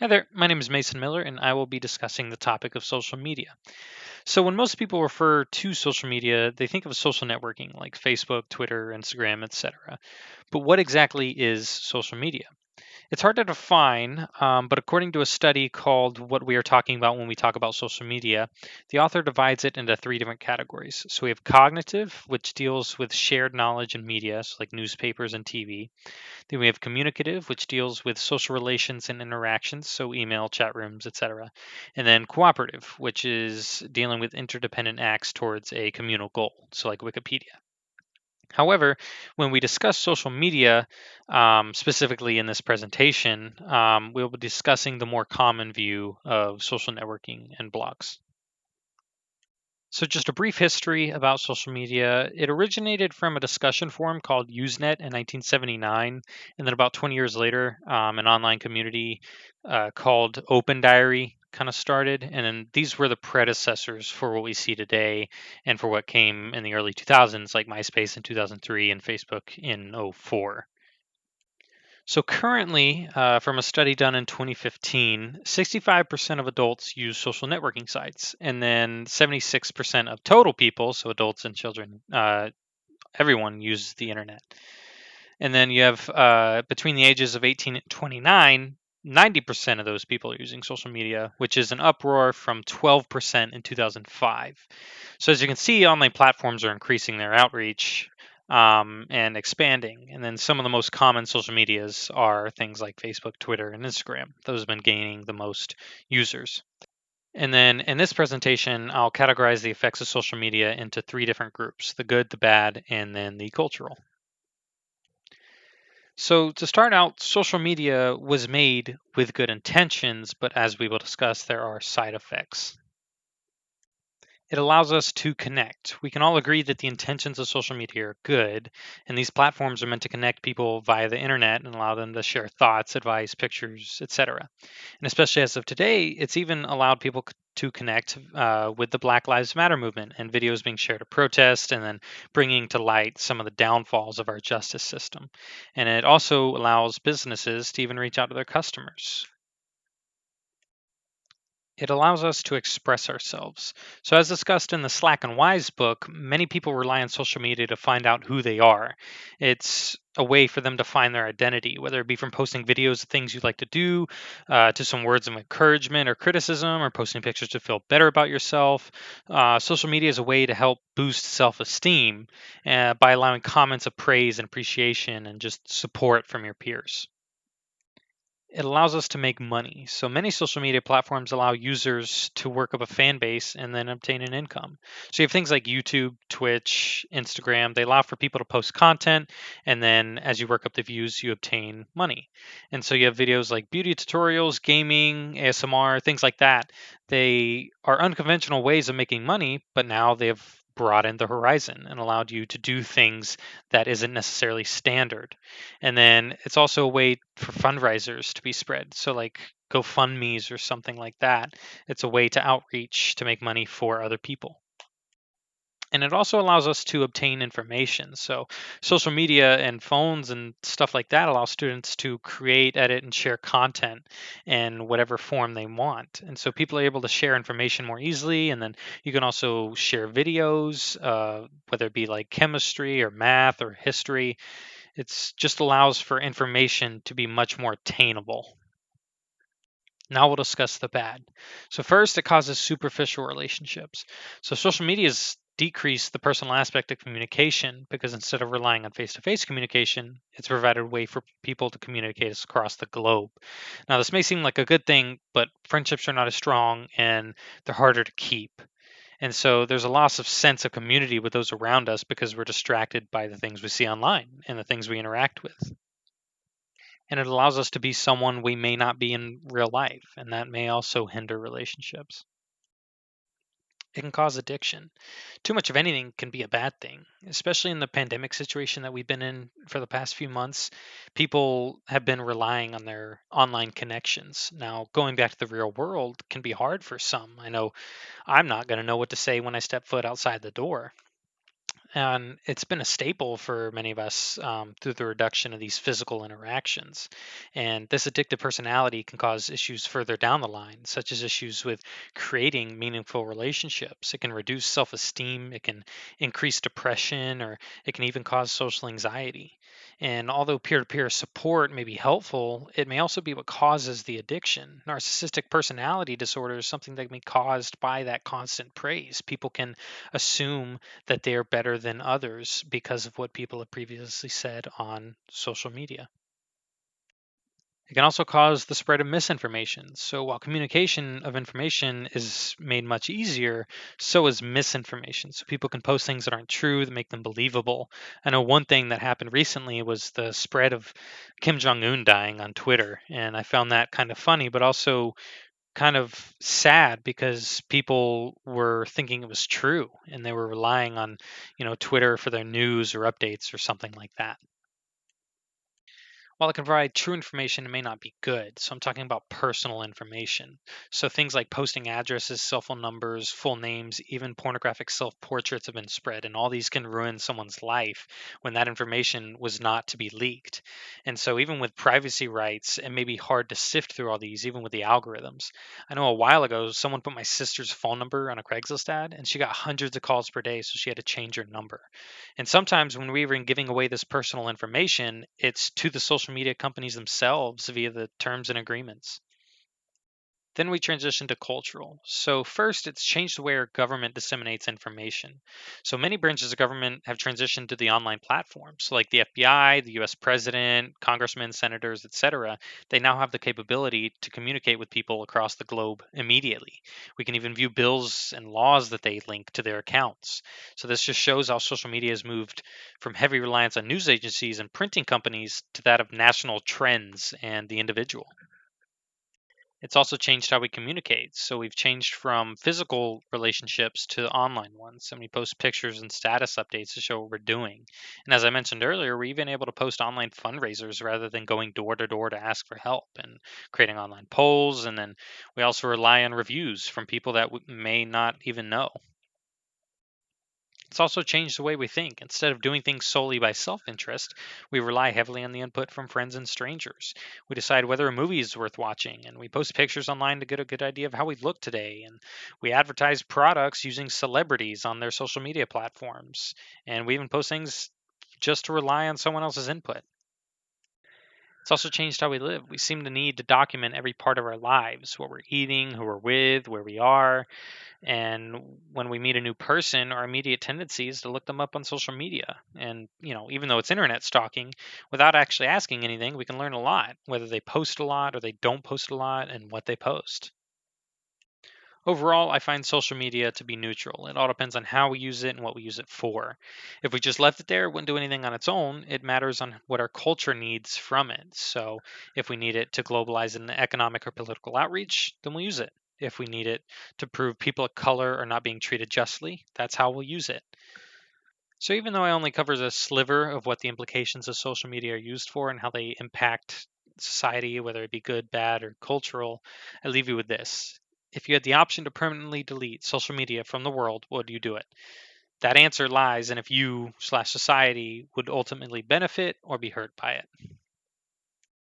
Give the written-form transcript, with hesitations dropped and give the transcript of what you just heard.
Hi there, my name is Mason Miller, and I will be discussing the topic of social media. So, when most people refer to social media, they think of social networking like Facebook, Twitter, Instagram, etc. But what exactly is social media? It's hard to define, but according to a study called What We Are Talking About When We Talk About Social Media, the author divides it into three different categories. So we have cognitive, which deals with shared knowledge in media, so like newspapers and TV. Then we have communicative, which deals with social relations and interactions, so email, chat rooms, etc. And then cooperative, which is dealing with interdependent acts towards a communal goal, so like Wikipedia. However, when we discuss social media, specifically in this presentation, we'll be discussing the more common view of social networking and blogs. So, just a brief history about social media. It originated from a discussion forum called Usenet in 1979. And then, about 20 years later, an online community called Open Diary kind of started. And then these were the predecessors for what we see today and for what came in the early 2000s, like MySpace in 2003 and Facebook in '04. So currently, from a study done in 2015, 65% of adults use social networking sites, and then 76% of total people, so adults and children, everyone uses the internet. And then you have between the ages of 18 and 29, 90% of those people are using social media, which is an uproar from 12% in 2005. So as you can see, online platforms are increasing their outreach and expanding. And then some of the most common social medias are things like Facebook, Twitter, and Instagram. Those have been gaining the most users. And then in this presentation, I'll categorize the effects of social media into three different groups: the good, the bad, and then the cultural. So, to start out, social media was made with good intentions, but as we will discuss, there are side effects. It allows us to connect. We can all agree that the intentions of social media are good, and these platforms are meant to connect people via the internet and allow them to share thoughts, advice, pictures, etc. And especially as of today, it's even allowed people to connect with the Black Lives Matter movement and videos being shared to protest and then bringing to light some of the downfalls of our justice system. And it also allows businesses to even reach out to their customers. It allows us to express ourselves. So, as discussed in the Slack and Wise book, many people rely on social media to find out who they are. It's a way for them to find their identity, whether it be from posting videos of things you'd like to do, to some words of encouragement or criticism, or posting pictures to feel better about yourself. Social media is a way to help boost self esteem by allowing comments of praise and appreciation and just support from your peers. It allows us to make money. So many social media platforms allow users to work up a fan base and then obtain an income. So you have things like YouTube, Twitch, Instagram. They allow for people to post content, and then as you work up the views, you obtain money. And so you have videos like beauty tutorials, gaming, ASMR, things like that. They are unconventional ways of making money, but now they've broadened the horizon and allowed you to do things that isn't necessarily standard. And then it's also a way for fundraisers to be spread. So, like GoFundMe's or something like that. It's a way to outreach to make money for other people. And it also allows us to obtain information. So, social media and phones and stuff like that allow students to create, edit, and share content in whatever form they want. And so, people are able to share information more easily. And then you can also share videos, whether it be like chemistry or math or history. It's just allows for information to be much more attainable. Now we'll discuss the bad. So first, it causes superficial relationships. So social media has decreased the personal aspect of communication because instead of relying on face-to-face communication, it's provided a way for people to communicate across the globe. Now this may seem like a good thing, but friendships are not as strong and they're harder to keep. And so there's a loss of sense of community with those around us because we're distracted by the things we see online and the things we interact with. And it allows us to be someone we may not be in real life, and that may also hinder relationships. It can cause addiction. Too much of anything can be a bad thing, especially in the pandemic situation that we've been in for the past few months. People have been relying on their online connections. Now, going back to the real world can be hard for some. I know I'm not going to know what to say when I step foot outside the door. And it's been a staple for many of us through the reduction of these physical interactions. And this addictive personality can cause issues further down the line, such as issues with creating meaningful relationships. It can reduce self esteem, it can increase depression, or it can even cause social anxiety. And although peer to peer support may be helpful, it may also be what causes the addiction. Narcissistic personality disorder is something that can be caused by that constant praise. People can assume that they are better than others because of what people have previously said on social media. It can also cause the spread of misinformation. So while communication of information is made much easier, so is misinformation. So people can post things that aren't true that make them believable. I know one thing that happened recently was the spread of Kim Jong Un dying on Twitter, and I found that kind of funny, but also kind of sad because people were thinking it was true and they were relying on, Twitter for their news or updates or something like that. While it can provide true information, it may not be good. So I'm talking about personal information. So things like posting addresses, cell phone numbers, full names, even pornographic self portraits have been spread. And all these can ruin someone's life when that information was not to be leaked. And so even with privacy rights, it may be hard to sift through all these, even with the algorithms. I know a while ago, someone put my sister's phone number on a Craigslist ad, and she got hundreds of calls per day. So she had to change her number. And sometimes when we're even giving away this personal information, it's to the social media companies themselves via the terms and agreements. Then we transition to cultural. So, first, it's changed the way our government disseminates information. So, many branches of government have transitioned to the online platforms. So like the FBI, the US president, congressmen, senators, etc. They now have the capability to communicate with people across the globe immediately. We can even view bills and laws that they link to their accounts. So, this just shows how social media has moved from heavy reliance on news agencies and printing companies to that of national trends and the individual. It's also changed how we communicate. So we've changed from physical relationships to online ones. And we post pictures and status updates to show what we're doing. And as I mentioned earlier, we're even able to post online fundraisers rather than going door to door to ask for help and creating online polls. And then we also rely on reviews from people that may not even know. It's also changed the way we think. Instead of doing things solely by self interest, we rely heavily on the input from friends and strangers. We decide whether a movie is worth watching, and we post pictures online to get a good idea of how we look today. And we advertise products using celebrities on their social media platforms. And we even post things just to rely on someone else's input. It's also changed how we live. We seem to need to document every part of our lives, what we're eating, who we're with, where we are, and when we meet a new person, our immediate tendency is to look them up on social media. And, even though it's internet stalking, without actually asking anything, we can learn a lot, whether they post a lot or they don't post a lot and what they post. Overall, I find social media to be neutral. It all depends on how we use it and what we use it for. If we just left it there, it wouldn't do anything on its own. It matters on what our culture needs from it. So if we need it to globalize an economic or political outreach, then we'll use it. If we need it to prove people of color are not being treated justly, that's how we'll use it. So even though I only covers a sliver of what the implications of social media are used for and how they impact society, whether it be good, bad, or cultural, I leave you with this. If you had the option to permanently delete social media from the world, would you do it? That answer lies in if you/society would ultimately benefit or be hurt by it.